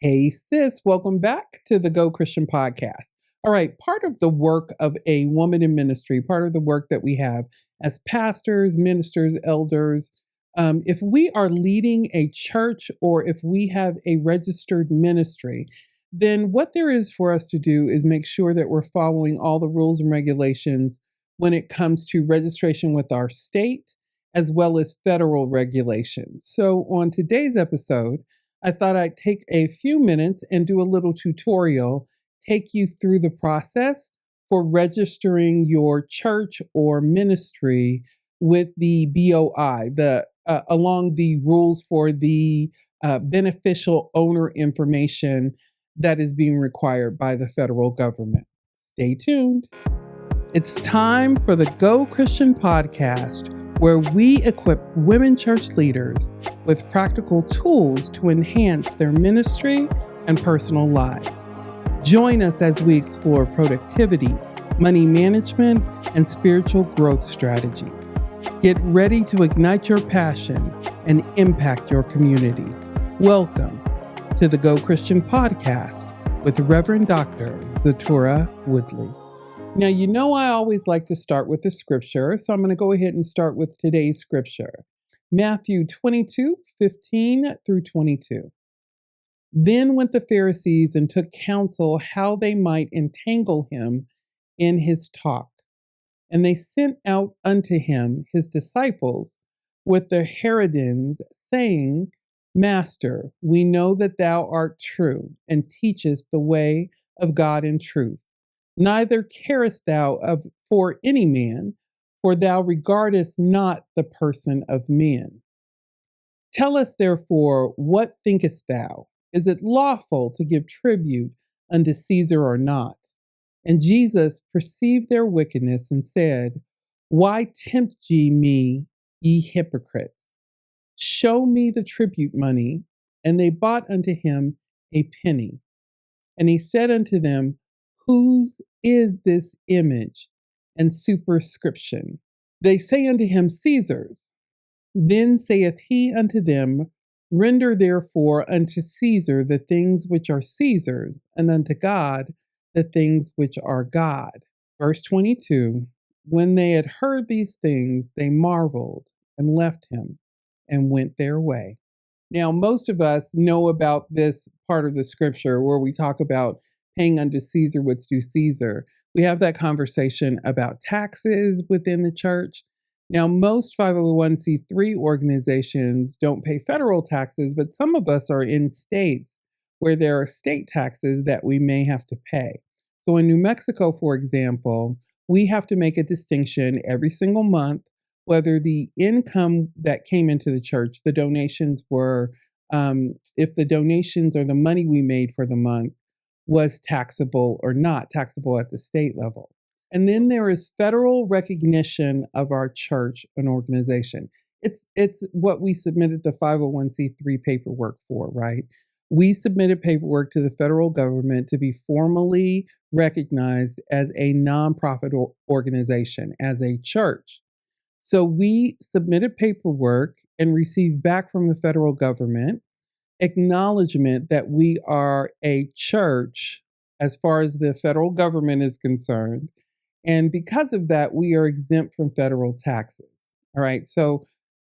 Hey, sis, welcome back to the Go Christian podcast. All right, part of the work of a woman in ministry, part of the work that we have as pastors, ministers, elders, if we are leading a church or if we have a registered ministry, then what there is for us to do is make sure that we're following all the rules and regulations when it comes to registration with our state as well as federal regulations. So, on today's episode, I thought I'd take a few minutes and do a little tutorial, take you through the process for registering your church or ministry with the BOI, along the rules for the beneficial owner information that is being required by the federal government. Stay tuned. It's time for the Go Christian podcast, where we equip women church leaders with practical tools to enhance their ministry and personal lives. Join us as we explore productivity, money management, and spiritual growth strategies. Get ready to ignite your passion and impact your community. Welcome to the Go Christian podcast with Reverend Dr. Xeturah Woodley. Now, you know I always like to start with the scripture, so I'm going to go ahead and start with today's scripture. Matthew 22:15 through 22. Then went the Pharisees and took counsel how they might entangle him in his talk. And they sent out unto him his disciples with the Herodians, saying, Master, we know that thou art true, and teachest the way of God in truth. Neither carest thou for any man, for thou regardest not the person of men. Tell us therefore, what thinkest thou? Is it lawful to give tribute unto Caesar or not? And Jesus perceived their wickedness and said, Why tempt ye me, ye hypocrites? Show me the tribute money. And they bought unto him a penny. And he said unto them, Whose is this image and superscription? They say unto him, Caesar's. Then saith he unto them, Render therefore unto Caesar the things which are Caesar's, and unto God the things which are God. Verse 22, When they had heard these things, they marveled and left him and went their way. Now, most of us know about this part of the scripture where we talk about paying unto Caesar what's due Caesar. We have that conversation about taxes within the church. Now, most 501c3 organizations don't pay federal taxes, but some of us are in states where there are state taxes that we may have to pay. So in New Mexico, for example, we have to make a distinction every single month whether the income that came into the church, the donations were, if the donations or the money we made for the month was taxable or not taxable at the state level. And then there is federal recognition of our church and organization. It's what we submitted the 501c3 paperwork for, right? We submitted paperwork to the federal government to be formally recognized as a nonprofit organization, as a church. So we submitted paperwork and received back from the federal government acknowledgement that we are a church as far as the federal government is concerned. And because of that, we are exempt from federal taxes. All right. So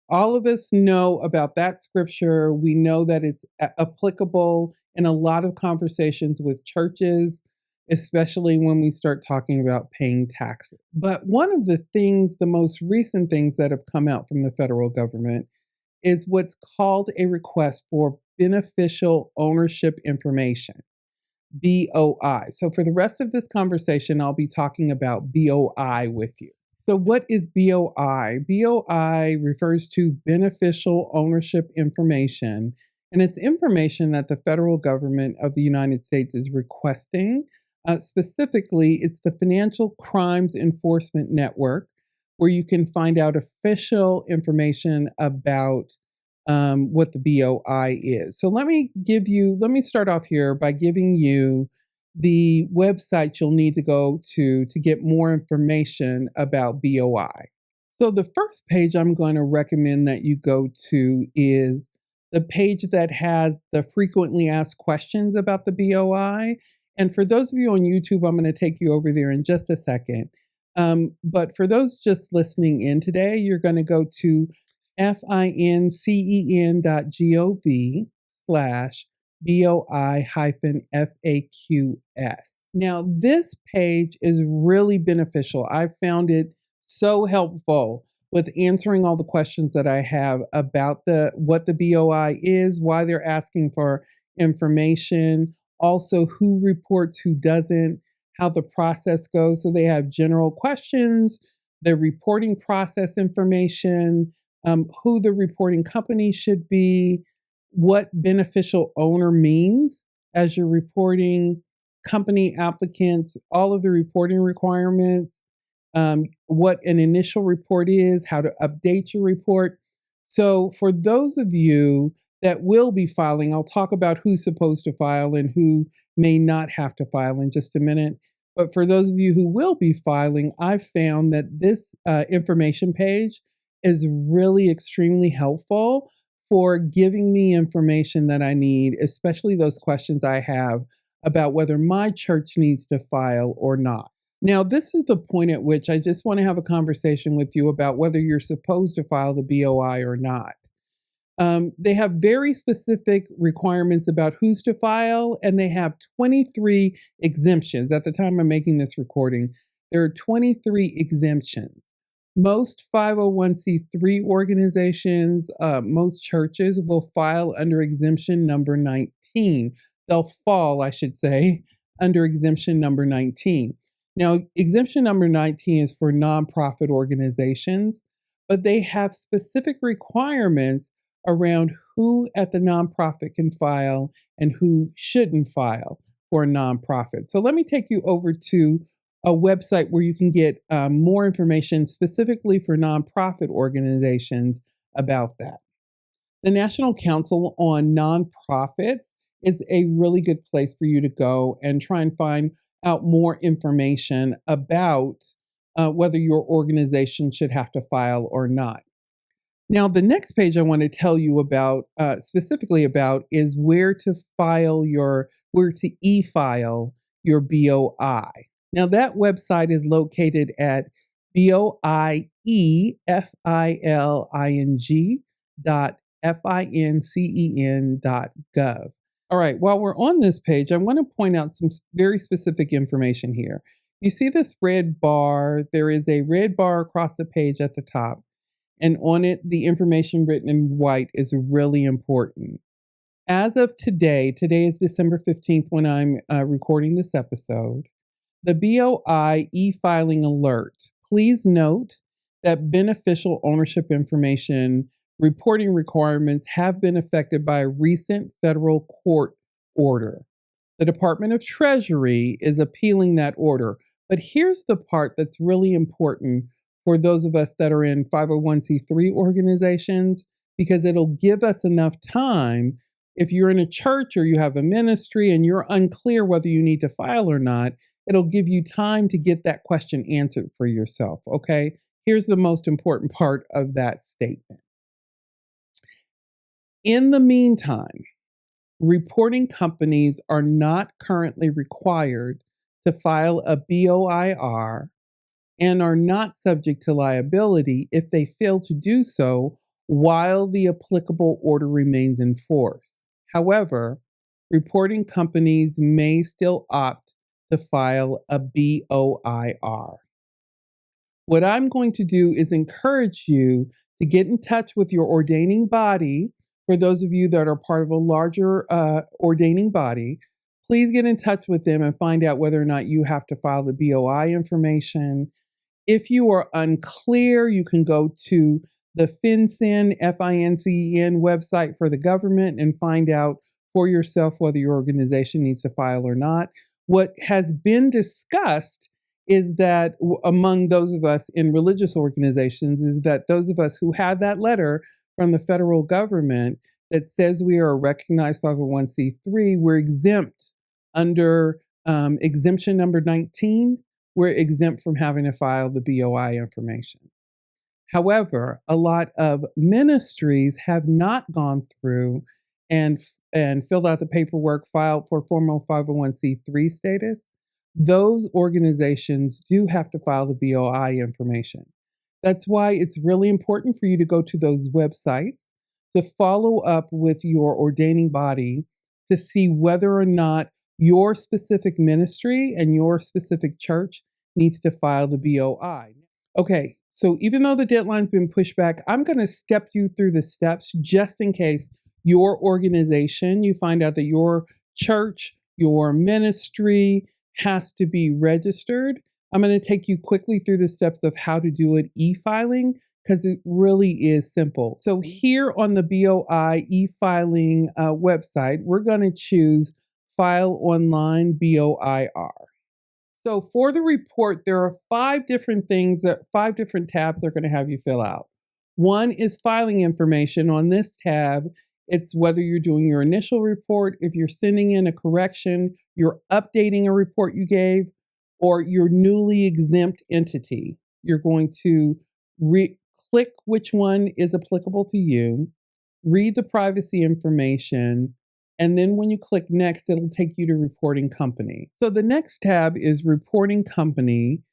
all of us know about that scripture. We know that it's applicable in a lot of conversations with churches, especially when we start talking about paying taxes. But one of the things, the most recent things that have come out from the federal government is what's called a request for beneficial ownership information, BOI. So for the rest of this conversation, I'll be talking about BOI with you. So what is BOI? BOI refers to beneficial ownership information, and it's information that the federal government of the United States is requesting. Specifically, it's the Financial Crimes Enforcement Network, where you can find out official information about what the BOI is. So let me start off here by giving you the website you'll need to go to get more information about BOI. So the first page I'm going to recommend that you go to is the page that has the frequently asked questions about the BOI. And for those of you on YouTube, I'm going to take you over there in just a second. But for those just listening in today, you're going to go to fincen.gov/BOI-FAQS. Now, this page is really beneficial. I found it so helpful with answering all the questions that I have about what the BOI is, why they're asking for information, also who reports, who doesn't, how the process goes. So they have general questions, the reporting process information, who the reporting company should be, what beneficial owner means as you're reporting company applicants, all of the reporting requirements, what an initial report is, how to update your report. So for those of you that will be filing, I'll talk about who's supposed to file and who may not have to file in just a minute. But for those of you who will be filing, I've found that this information page is really extremely helpful for giving me information that I need, especially those questions I have about whether my church needs to file or not. Now, this is the point at which I just want to have a conversation with you about whether you're supposed to file the BOI or not. They have very specific requirements about who's to file, and they have 23 exemptions. At the time I'm making this recording, there are 23 exemptions. Most 501c3 organizations, most churches will file under exemption number 19. They'll fall, I should say, under exemption number 19. Now, exemption number 19 is for nonprofit organizations, but they have specific requirements around who at the nonprofit can file and who shouldn't file for a nonprofit. So let me take you over to a website where you can get more information specifically for nonprofit organizations about that. The National Council on Nonprofits is a really good place for you to go and try and find out more information about whether your organization should have to file or not. Now, the next page I want to tell you about, specifically about, is where to e-file your BOI. Now, that website is located at boiefiling.fincen.gov. All right, while we're on this page, I want to point out some very specific information here. You see this red bar? There is a red bar across the page at the top, and on it, the information written in white is really important. As of today is December 15th when I'm recording this episode, the BOI e-filing alert. Please note that beneficial ownership information reporting requirements have been affected by a recent federal court order. The Department of Treasury is appealing that order. But here's the part that's really important for those of us that are in 501c3 organizations, because it'll give us enough time. If you're in a church or you have a ministry and you're unclear whether you need to file or not, it'll give you time to get that question answered for yourself, okay? Here's the most important part of that statement. In the meantime, reporting companies are not currently required to file a BOIR and are not subject to liability if they fail to do so while the applicable order remains in force. However, reporting companies may still opt to file a BOIR. What I'm going to do is encourage you to get in touch with your ordaining body. For those of you that are part of a larger ordaining body, please get in touch with them and find out whether or not you have to file the BOI information. If you are unclear, you can go to the FinCEN, FINCEN website for the government and find out for yourself whether your organization needs to file or not. What has been discussed is that among those of us in religious organizations is that those of us who have that letter from the federal government that says we are a recognized 501c3, we're exempt under exemption number 19. We're exempt from having to file the BOI information. However, a lot of ministries have not gone through and filled out the paperwork, filed for formal 501c3 status. Those organizations do have to file the BOI information. That's why it's really important for you to go to those websites to follow up with your ordaining body to see whether or not your specific ministry and your specific church needs to file the BOI. Okay, so even though the deadline's been pushed back, I'm going to step you through the steps just in case your organization, you find out that your church, your ministry has to be registered. I'm going to take you quickly through the steps of how to do it e-filing because it really is simple. So here on the BOI e-filing website, we're going to choose File Online BOIR. So for the report, there are 5 different tabs they're going to have you fill out. One is filing information. On this tab, it's whether you're doing your initial report, if you're sending in a correction, you're updating a report you gave, or your newly exempt entity. You're going to click which one is applicable to you, read the privacy information, and then when you click next, it'll take you to reporting company. So the next tab is reporting company.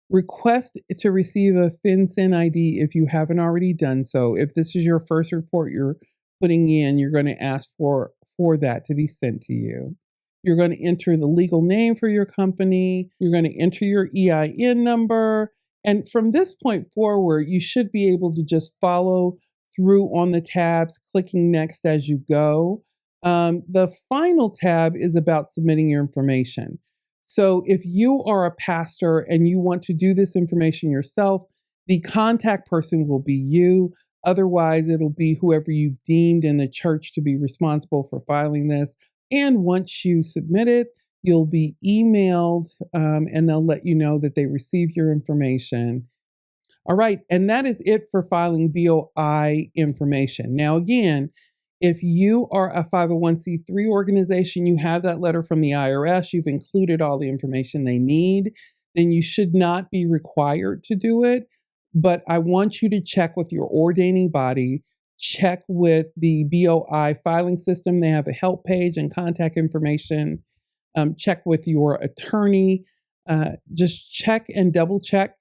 Request to receive a FinCEN ID if you haven't already done so. If this is your first report you're putting in, you're going to ask for that to be sent to you. You're going to enter the legal name for your company. You're going to enter your EIN number. And from this point forward, you should be able to just follow through on the tabs, clicking next as you go. The final tab is about submitting your information. So if you are a pastor and you want to do this information yourself, the contact person will be you. Otherwise, it'll be whoever you've deemed in the church to be responsible for filing this. And once you submit it, you'll be emailed and they'll let you know that they received your information. All right, and that is it for filing BOI information. Now, again, if you are a 501c3 organization, you have that letter from the IRS, you've included all the information they need, then you should not be required to do it. But I want you to check with your ordaining body, check with the BOI filing system. They have a help page and contact information. Check with your attorney. Just check and double check.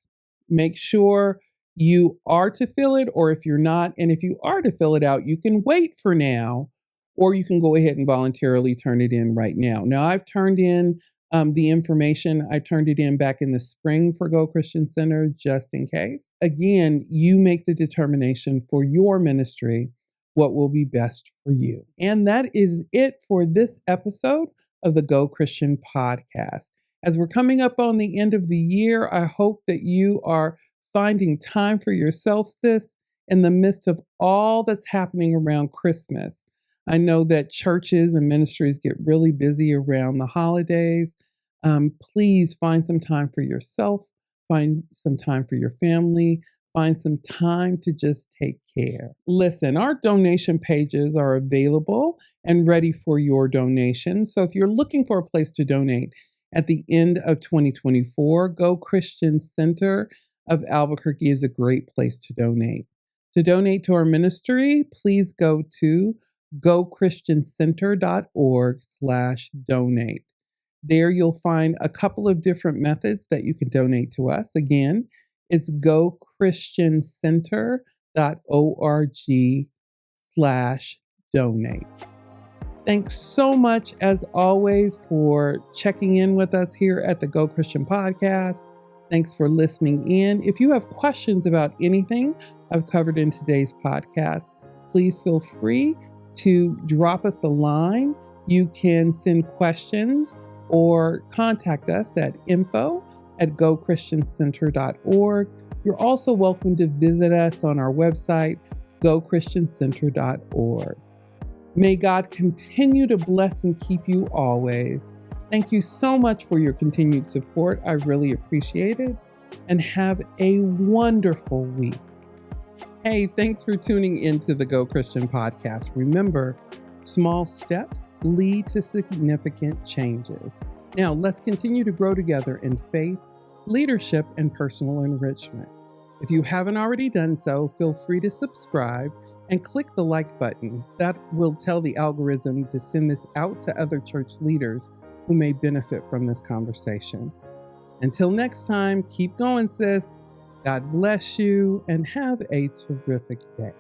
Make sure you are to fill it, or if you're not, and if you are to fill it out, you can wait for now, or you can go ahead and voluntarily turn it in right now. Now, I've turned in the information. I turned it in back in the spring for Go Christian Center, just in case. Again, you make the determination for your ministry, what will be best for you. And that is it for this episode of the Go Christian podcast. As we're coming up on the end of the year, I hope that you are finding time for yourself, sis, in the midst of all that's happening around Christmas. I know that churches and ministries get really busy around the holidays. Please find some time for yourself, find some time for your family, find some time to just take care. Listen, our donation pages are available and ready for your donations. So if you're looking for a place to donate at the end of 2024, Go Christian Center of Albuquerque is a great place to donate. To donate to our ministry, please go to gochristiancenter.org/donate. There you'll find a couple of different methods that you can donate to us. Again, it's gochristiancenter.org/donate. Thanks so much, as always, for checking in with us here at the Go Christian Podcast. Thanks for listening in. If you have questions about anything I've covered in today's podcast, please feel free to drop us a line. You can send questions or contact us at info@gochristiancenter.org. You're also welcome to visit us on our website, gochristiancenter.org. May God continue to bless and keep you always. Thank you so much for your continued support. I really appreciate it. And have a wonderful week. Hey, thanks for tuning into the Go Christian Podcast. Remember, small steps lead to significant changes. Now, let's continue to grow together in faith, leadership, and personal enrichment. If you haven't already done so, feel free to subscribe and click the like button. That will tell the algorithm to send this out to other church leaders who may benefit from this conversation. Until next time, keep going, sis. God bless you and have a terrific day.